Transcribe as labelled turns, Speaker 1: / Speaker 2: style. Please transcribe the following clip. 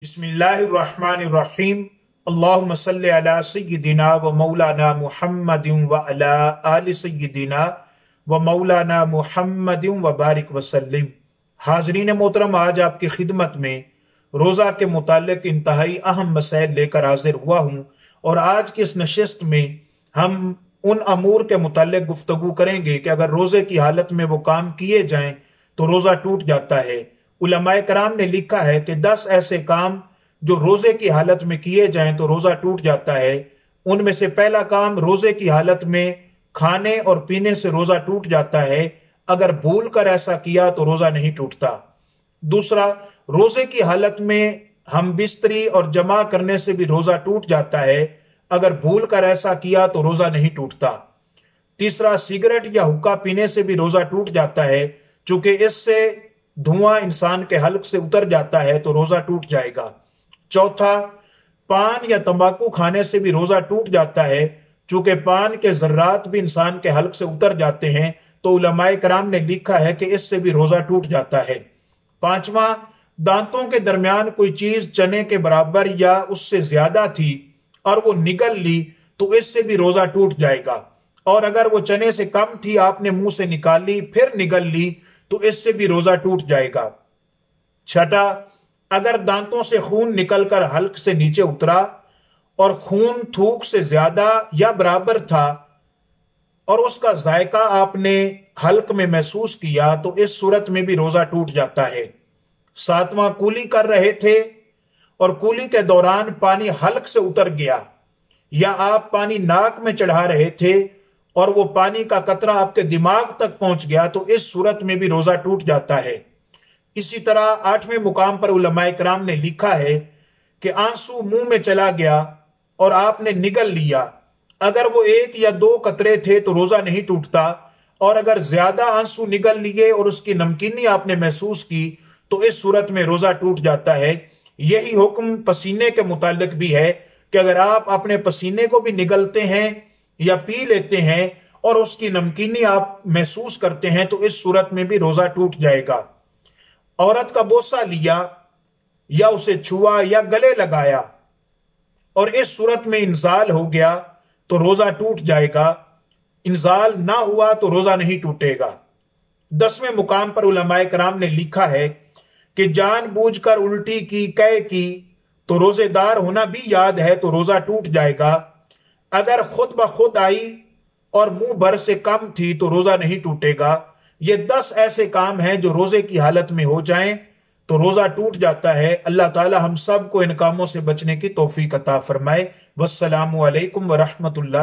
Speaker 1: بسم اللہ الرحمن الرحیم اللہم صلی علی سیدنا و مولانا محمد و علی آل سیدنا و مولانا محمد و بارک وسلم۔ حاضرین محترم، آج آپ کی خدمت میں روزہ کے متعلق انتہائی اہم مسائل لے کر حاضر ہوا ہوں، اور آج کی اس نشست میں ہم ان امور کے متعلق گفتگو کریں گے کہ اگر روزے کی حالت میں وہ کام کیے جائیں تو روزہ ٹوٹ جاتا ہے۔ علماء کرام نے لکھا ہے کہ 10 ایسے کام جو روزے کی حالت میں کیے جائیں تو روزہ ٹوٹ جاتا ہے۔ ان میں سے پہلا کام، روزے کی حالت میں کھانے اور پینے سے روزہ ٹوٹ جاتا ہے۔ اگر بھول کر ایسا کیا تو روزہ نہیں ٹوٹتا۔ دوسرا، روزے کی حالت میں ہم بستری اور جمع کرنے سے بھی روزہ ٹوٹ جاتا ہے۔ اگر بھول کر ایسا کیا تو روزہ نہیں ٹوٹتا۔ تیسرا، سگریٹ یا حقہ پینے سے بھی روزہ ٹوٹ جاتا ہے، چونکہ اس سے دھواں انسان کے حلق سے اتر جاتا ہے تو روزہ ٹوٹ جائے گا۔ چوتھا، پان یا تمباکو کھانے سے بھی روزہ ٹوٹ جاتا ہے، چونکہ پان کے ذرات بھی انسان کے حلق سے اتر جاتے ہیں، تو علماء کرام نے لکھا ہے کہ اس سے بھی روزہ ٹوٹ جاتا ہے۔ پانچواں، دانتوں کے درمیان کوئی چیز چنے کے برابر یا اس سے زیادہ تھی اور وہ نگل لی تو اس سے بھی روزہ ٹوٹ جائے گا، اور اگر وہ چنے سے کم تھی، آپ نے منہ سے نکال لی پھر نگل لی تو اس سے بھی روزہ ٹوٹ جائے گا۔ چھٹا، اگر دانتوں سے خون نکل کر حلق سے نیچے اترا اور خون تھوک سے زیادہ یا برابر تھا اور اس کا ذائقہ آپ نے حلق میں محسوس کیا تو اس صورت میں بھی روزہ ٹوٹ جاتا ہے۔ ساتواں، کولی کر رہے تھے اور کولی کے دوران پانی حلق سے اتر گیا، یا آپ پانی ناک میں چڑھا رہے تھے اور وہ پانی کا قطرہ آپ کے دماغ تک پہنچ گیا تو اس صورت میں بھی روزہ ٹوٹ جاتا ہے۔ اسی طرح 8ویں مقام پر علماء کرام نے لکھا ہے کہ آنسو منہ میں چلا گیا اور آپ نے نگل لیا، اگر وہ 1 یا 2 قطرے تھے تو روزہ نہیں ٹوٹتا، اور اگر زیادہ آنسو نگل لیے اور اس کی نمکینی آپ نے محسوس کی تو اس صورت میں روزہ ٹوٹ جاتا ہے۔ یہی حکم پسینے کے متعلق بھی ہے کہ اگر آپ اپنے پسینے کو بھی نگلتے ہیں یا پی لیتے ہیں اور اس کی نمکینی آپ محسوس کرتے ہیں تو اس صورت میں بھی روزہ ٹوٹ جائے گا۔ عورت کا بوسہ لیا یا اسے چھوا یا گلے لگایا اور اس صورت میں انزال ہو گیا تو روزہ ٹوٹ جائے گا، انزال نہ ہوا تو روزہ نہیں ٹوٹے گا۔ 10ویں مقام پر علماء کرام نے لکھا ہے کہ جان بوجھ کر الٹی کی، قے کی تو روزے دار ہونا بھی یاد ہے تو روزہ ٹوٹ جائے گا۔ اگر خود بخود آئی اور منہ بھر سے کم تھی تو روزہ نہیں ٹوٹے گا۔ یہ 10 ایسے کام ہیں جو روزے کی حالت میں ہو جائیں تو روزہ ٹوٹ جاتا ہے۔ اللہ تعالی ہم سب کو ان کاموں سے بچنے کی توفیق عطا فرمائے۔ والسلام علیکم ورحمۃ اللہ۔